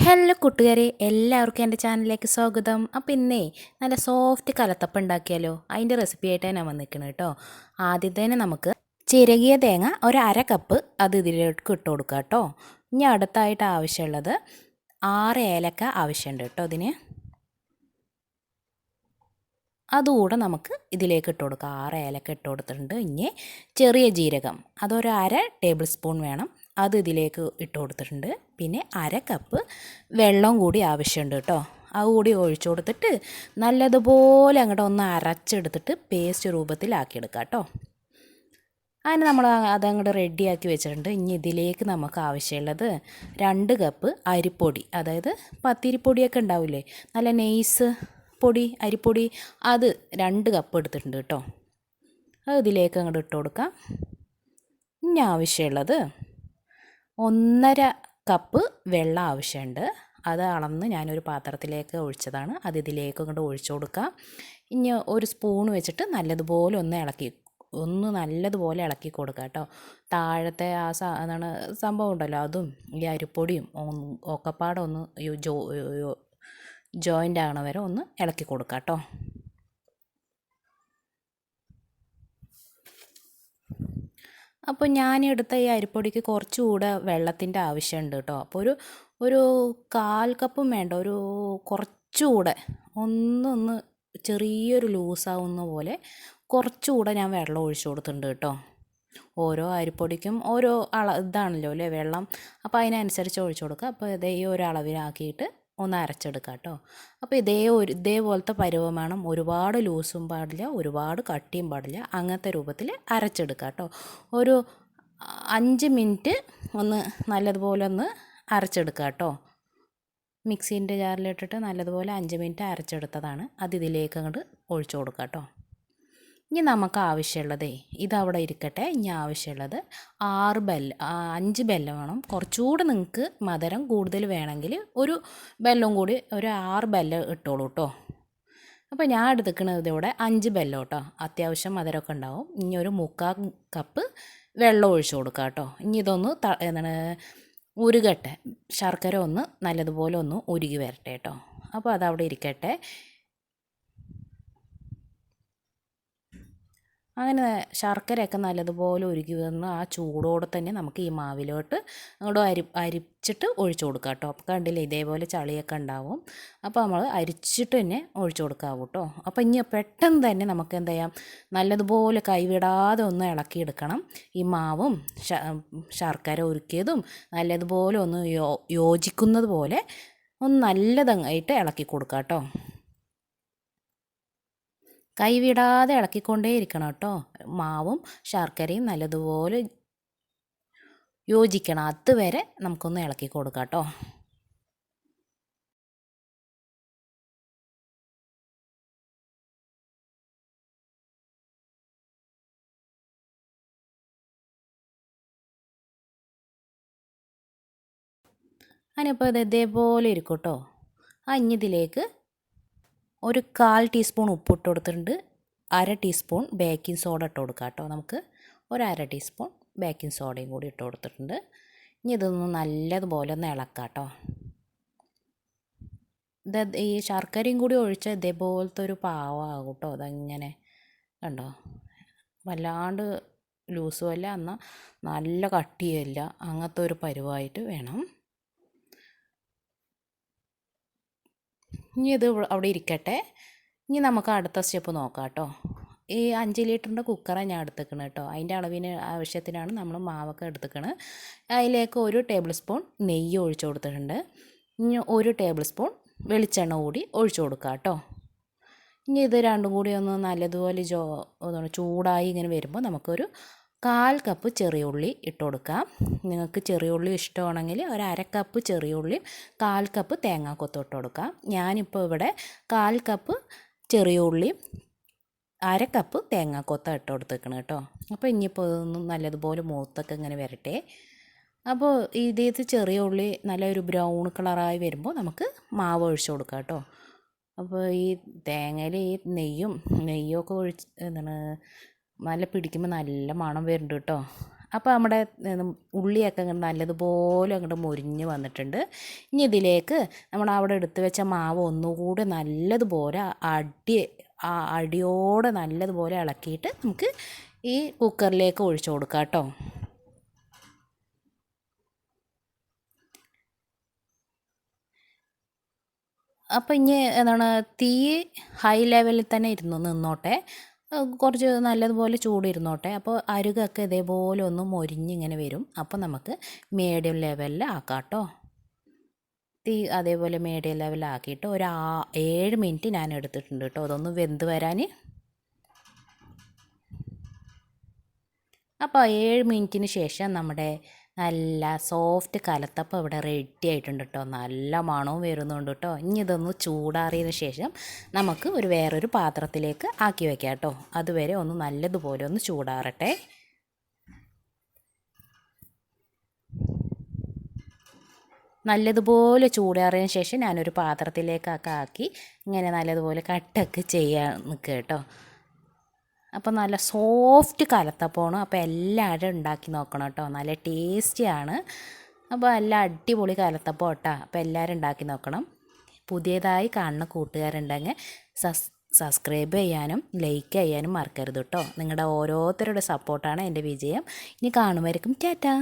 Hello കൂട്ടുകാരെ, എല്ലാവർക്കും എൻ്റെ ചാനലിലേക്ക് സ്വാഗതം. അപ്പോൾ ഇന്നേ നല്ല സോഫ്റ്റ് കലത്തപ്പം ഉണ്ടാക്കിയാലോ, അതിൻ്റെ റെസിപ്പി ആയിട്ടാണ് ഞാൻ വന്നിരിക്കുന്നത് കേട്ടോ. ആദ്യം തന്നെ നമുക്ക് ചിരകിയ തേങ്ങ ഒരു അര കപ്പ് അത് ഇതിലേക്ക് ഇട്ട് കൊടുക്കുക കേട്ടോ. ഇനി അടുത്തായിട്ട് ആവശ്യമുള്ളത് 6 ഏലക്ക ആവശ്യമുണ്ട് കേട്ടോ. അതുകൂടെ നമുക്ക് ഇതിലേക്ക് ഇട്ട് കൊടുക്കാം. 6 ഏലക്ക ഇട്ട് കൊടുത്തിട്ടുണ്ട്. ഇനി ചെറിയ ജീരകം അതൊരു അര ടേബിൾ സ്പൂൺ വേണം, അത് ഇതിലേക്ക് ഇട്ട് കൊടുത്തിട്ടുണ്ട്. പിന്നെ അര കപ്പ് വെള്ളം കൂടി ആവശ്യമുണ്ട് കേട്ടോ. അതുകൂടി ഒഴിച്ചു കൊടുത്തിട്ട് നല്ലതുപോലെ അങ്ങോട്ട് ഒന്ന് അരച്ചെടുത്തിട്ട് പേസ്റ്റ് രൂപത്തിലാക്കിയെടുക്കാം കേട്ടോ. അതിന് നമ്മൾ അതങ്ങോട്ട് റെഡിയാക്കി വെച്ചിട്ടുണ്ട്. ഇനി ഇതിലേക്ക് നമുക്ക് ആവശ്യമുള്ളത് 2 കപ്പ് അരിപ്പൊടി, അതായത് പത്തിരിപ്പൊടിയൊക്കെ ഉണ്ടാവില്ലേ, നല്ല നൈസ് പൊടി, അരിപ്പൊടി, അത് 2 കപ്പ് എടുത്തിട്ടുണ്ട് കേട്ടോ. അത് ഇതിലേക്ക് അങ്ങോട്ട് ഇട്ട് കൊടുക്കാം. ഇനി ആവശ്യമുള്ളത് 1.5 കപ്പ് വെള്ളം ആവശ്യമുണ്ട്. അത് അളന്ന് ഞാനൊരു പാത്രത്തിലേക്ക് ഒഴിച്ചതാണ്. അത് ഇതിലേക്ക് അങ്ങോട്ട് ഒഴിച്ചു കൊടുക്കാം. ഇനി ഒരു സ്പൂൺ വെച്ചിട്ട് നല്ലതുപോലെ നല്ലതുപോലെ ഇളക്കി കൊടുക്കുക കേട്ടോ. താഴത്തെ ആ എന്താണ് സംഭവം ഉണ്ടല്ലോ, അതും ഈ അരിപ്പൊടിയും ഒക്കെപ്പാടെ ഒന്ന് ജോയിൻ്റ് ആകണ വരെ ഒന്ന് ഇളക്കി കൊടുക്കുക കേട്ടോ. അപ്പോൾ ഞാൻ ഈ അരിപ്പൊടിക്ക് കുറച്ചുകൂടെ വെള്ളത്തിൻ്റെ ആവശ്യമുണ്ട് കേട്ടോ. അപ്പോൾ ഒരു 1/4 കപ്പും വേണ്ട, കുറച്ചുകൂടെ ഒന്ന് ചെറിയൊരു ലൂസാവുന്ന പോലെ കുറച്ചുകൂടെ ഞാൻ വെള്ളം ഒഴിച്ചു കൊടുത്തിട്ടുണ്ട് കേട്ടോ. ഓരോ അരിപ്പൊടിക്കും ഓരോ ഇതാണല്ലോ അല്ലേ വെള്ളം, അപ്പോൾ അതിനനുസരിച്ച് ഒഴിച്ചു കൊടുക്കുക. അപ്പോൾ ഇതേ ഈ ഒരു അളവിലാക്കിയിട്ട് ഒന്ന് അരച്ചെടുക്കുക കേട്ടോ. അപ്പോൾ ഇതേപോലത്തെ പരുവം വേണം. ഒരുപാട് ലൂസും പാടില്ല, ഒരുപാട് കട്ടിയും പാടില്ല, അങ്ങനത്തെ രൂപത്തിൽ അരച്ചെടുക്കുക കേട്ടോ. ഒരു 5 മിനിറ്റ് ഒന്ന് നല്ലതുപോലെ ഒന്ന് അരച്ചെടുക്കുക കേട്ടോ. മിക്സീൻ്റെ ജാറിലിട്ടിട്ട് നല്ലതുപോലെ 5 മിനിറ്റ് അരച്ചെടുത്തതാണ്. അത് ഇതിലേക്ക് അങ്ങോട്ട് ഒഴിച്ചു കൊടുക്കുക കേട്ടോ. ഇനി നമുക്ക് ആവശ്യമുള്ളതേ ഇതവിടെ ഇരിക്കട്ടെ. ഇനി ആവശ്യമുള്ളത് 5 ബെല്ലം വേണം. കുറച്ചുകൂടെ നിങ്ങൾക്ക് മധുരം കൂടുതൽ വേണമെങ്കിൽ ഒരു ബെല്ലം കൂടി, ഒരു 6 ബെല്ലം ഇട്ടോളൂ കേട്ടോ. അപ്പോൾ ഞാൻ എടുത്തിരിക്കുന്നത് ഇവിടെ 5 ബെല്ലം കേട്ടോ. അത്യാവശ്യം മധുരമൊക്കെ ഉണ്ടാവും. ഇനി ഒരു 3/4 കപ്പ് വെള്ളം ഒഴിച്ചു കൊടുക്കുക കേട്ടോ. ഇനി ഇതൊന്ന് ഉരുകട്ടെ, ശർക്കര ഒന്ന് നല്ലതുപോലെ ഒന്ന് ഉരുകി വരട്ടെ കേട്ടോ. അപ്പോൾ അതവിടെ ഇരിക്കട്ടെ. അങ്ങനെ ശർക്കരയൊക്കെ നല്ലതുപോലെ ഉരുകി വന്ന് ആ ചൂടോടെ തന്നെ നമുക്ക് ഈ മാവിലോട്ട് അങ്ങോട്ട് അരിച്ചിട്ട് ഒഴിച്ചു കൊടുക്കാം കേട്ടോ. അപ്പോൾ കണ്ടില്ലേ, ഇതേപോലെ ചളിയൊക്കെ ഉണ്ടാവും. അപ്പോൾ നമ്മൾ അരിച്ചിട്ട് തന്നെ ഒഴിച്ചു കൊടുക്കാവൂ കേട്ടോ. അപ്പോൾ ഇനി പെട്ടെന്ന് തന്നെ നമുക്ക് എന്ത് ചെയ്യാം, നല്ലതുപോലെ കൈവിടാതെ ഒന്ന് ഇളക്കിയെടുക്കണം. ഈ മാവും ശർക്കര ഉരുക്കിയതും നല്ലതുപോലെ ഒന്ന് യോജിക്കുന്നത് പോലെ ഒന്ന് നല്ലതായിട്ട് ഇളക്കി കൊടുക്കാം കേട്ടോ. കൈവിടാതെ ഇളക്കിക്കൊണ്ടേ ഇരിക്കണം കേട്ടോ. മാവും ശർക്കരയും നല്ലതുപോലെ യോജിക്കണം, അതുവരെ നമുക്കൊന്ന് ഇളക്കി കൊടുക്കാം കേട്ടോ. അതിനിപ്പോൾ ഇതേപോലെ ഇരിക്കും കേട്ടോ. ഇനി ഇതിലേക്ക് ഒരു 1/4 ടീസ്പൂൺ ഉപ്പിട്ട് കൊടുത്തിട്ടുണ്ട്. 1/2 ടീസ്പൂൺ ബേക്കിംഗ് സോഡ ഇട്ട് കൊടുക്കാം കേട്ടോ. നമുക്ക് ഒരു 1/2 ടീസ്പൂൺ ബേക്കിംഗ് സോഡയും കൂടി ഇട്ട് കൊടുത്തിട്ടുണ്ട്. ഇനി ഇതൊന്ന് നല്ലതുപോലെ ഒന്ന് ഇളക്കാം കേട്ടോ. ഈ ശർക്കരയും കൂടി ഒഴിച്ച് ഇതേപോലത്തെ ഒരു പാവമാകും കേട്ടോ. അതങ്ങനെ കണ്ടോ, വല്ലാണ്ട് ലൂസും അല്ല, എന്നാൽ നല്ല കട്ടിയല്ല, അങ്ങനത്തെ ഒരു പരുവായിട്ട് വേണം. ഇനി ഇത് അവിടെ ഇരിക്കട്ടെ. ഇനി നമുക്ക് അടുത്ത സ്റ്റെപ്പ് നോക്കാം കേട്ടോ. ഈ 5 ലിറ്ററിൻ്റെ കുക്കറാണ് ഞാൻ എടുത്തേക്കണത് കേട്ടോ. അതിൻ്റെ അളവിന് ആവശ്യത്തിനാണ് നമ്മൾ മാവൊക്കെ എടുത്തേക്കണത്. അതിലേക്ക് 1 ടേബിൾ സ്പൂൺ നെയ്യ് ഒഴിച്ചു കൊടുത്തിട്ടുണ്ട്. ഇനി 1 ടേബിൾ സ്പൂൺ വെളിച്ചെണ്ണ കൂടി ഒഴിച്ചു കൊടുക്കുക കേട്ടോ. ഇനി ഇത് രണ്ടും കൂടി ഒന്ന് നല്ലതുപോലെ ചൂടായി ഇങ്ങനെ വരുമ്പോൾ നമുക്കൊരു 1/4 കപ്പ് ചെറിയ ഉള്ളി ഇട്ട് കൊടുക്കാം. നിങ്ങൾക്ക് ചെറിയ ഉള്ളി ഇഷ്ടമാണെങ്കിൽ ഒരു 1/2 കപ്പ് ചെറിയ ഉള്ളി, 1/4 കപ്പ് തേങ്ങാക്കൊത്ത് ഇട്ട് കൊടുക്കാം. ഞാനിപ്പോൾ ഇവിടെ 1/4 കപ്പ് ചെറിയ ഉള്ളി, 1/2 കപ്പ് തേങ്ങാക്കൊത്ത ഇട്ട് കൊടുത്തേക്കണം കേട്ടോ. അപ്പോൾ ഇനിയിപ്പോൾ ഇതൊന്നും നല്ലതുപോലെ മൂത്തൊക്കെ ഇങ്ങനെ വരട്ടെ. അപ്പോൾ ഇത് ചെറിയ ഉള്ളി നല്ലൊരു ബ്രൗൺ കളറായി വരുമ്പോൾ നമുക്ക് മാവ് ഒഴിച്ചു കൊടുക്കാം കേട്ടോ. അപ്പോൾ ഈ തേങ്ങയിൽ ഈ നെയ്യൊക്കെ ഒഴിച്ച് നല്ല പിടിക്കുമ്പോൾ നല്ല മണം വരുന്നുണ്ട് കേട്ടോ. അപ്പോൾ നമ്മുടെ ഉള്ളിയൊക്കെ അങ്ങോട്ട് നല്ലതുപോലെ അങ്ങോട്ട് മൊരിഞ്ഞ് വന്നിട്ടുണ്ട്. ഇനി ഇതിലേക്ക് നമ്മൾ അവിടെ എടുത്ത് വെച്ച മാവ് ഒന്നുകൂടി നല്ലതുപോലെ അടിയോടെ നല്ലതുപോലെ ഇളക്കിയിട്ട് നമുക്ക് ഈ കുക്കറിലേക്ക് ഒഴിച്ചു കൊടുക്കാം കേട്ടോ. അപ്പോൾ ഇനി എന്താണ് തീ ഹൈ ലെവലിൽ തന്നെ നിന്നോട്ടെ, കുറച്ച് നല്ലതുപോലെ ചൂടിരുന്നോട്ടെ. അപ്പോൾ അരുകൊക്കെ ഇതേപോലെ ഒന്ന് മൊരിഞ്ഞിങ്ങനെ വരും. അപ്പോൾ നമുക്ക് മീഡിയം ലെവലിൽ ആക്കാം കേട്ടോ. തീ അതേപോലെ മീഡിയം ലെവലിലാക്കിയിട്ട് 7 മിനിറ്റ് ഞാൻ എടുത്തിട്ടുണ്ട് കേട്ടോ അതൊന്ന് വെന്ത് വരാൻ. അപ്പോൾ 7 മിനിറ്റിന് ശേഷം നമ്മുടെ നല്ല സോഫ്റ്റ് കലത്തപ്പം ഇവിടെ റെഡി ആയിട്ടുണ്ട് കേട്ടോ. നല്ല മണവും വരുന്നുണ്ട് കേട്ടോ. ഇനി ഇതൊന്ന് ചൂടാറിയതിന് ശേഷം നമുക്ക് വേറൊരു പാത്രത്തിലേക്ക് ആക്കി വെക്കാം കേട്ടോ. അതുവരെ ഒന്ന് നല്ലതുപോലെ ഒന്ന് ചൂടാറട്ടെ. നല്ലതുപോലെ ചൂടാറിയതിന് ശേഷം ഞാനൊരു പാത്രത്തിലേക്കൊക്കെ ആക്കി ഇങ്ങനെ നല്ലതുപോലെ കട്ടൊക്കെ ചെയ്യാൻ നിൽക്കുക കേട്ടോ. അപ്പോൾ നല്ല സോഫ്റ്റ് കലത്തപ്പമാണ്. അപ്പോൾ എല്ലാവരും ഉണ്ടാക്കി നോക്കണം കേട്ടോ. നല്ല ടേസ്റ്റിയാണ്. അപ്പോൾ എല്ലാം അടിപൊളി കലത്തപ്പം കേട്ടോ. അപ്പോൾ എല്ലാവരും ഉണ്ടാക്കി നോക്കണം. പുതിയതായി കാണുന്ന കൂട്ടുകാരുണ്ടെങ്കിൽ സബ്സ്ക്രൈബ് ചെയ്യാനും ലൈക്ക് ചെയ്യാനും മറക്കരുത് കേട്ടോ. നിങ്ങളുടെ ഓരോരുത്തരുടെ സപ്പോർട്ടാണ് എൻ്റെ വിജയം. ഇനി കാണുമായിരിക്കും. ടാറ്റാ.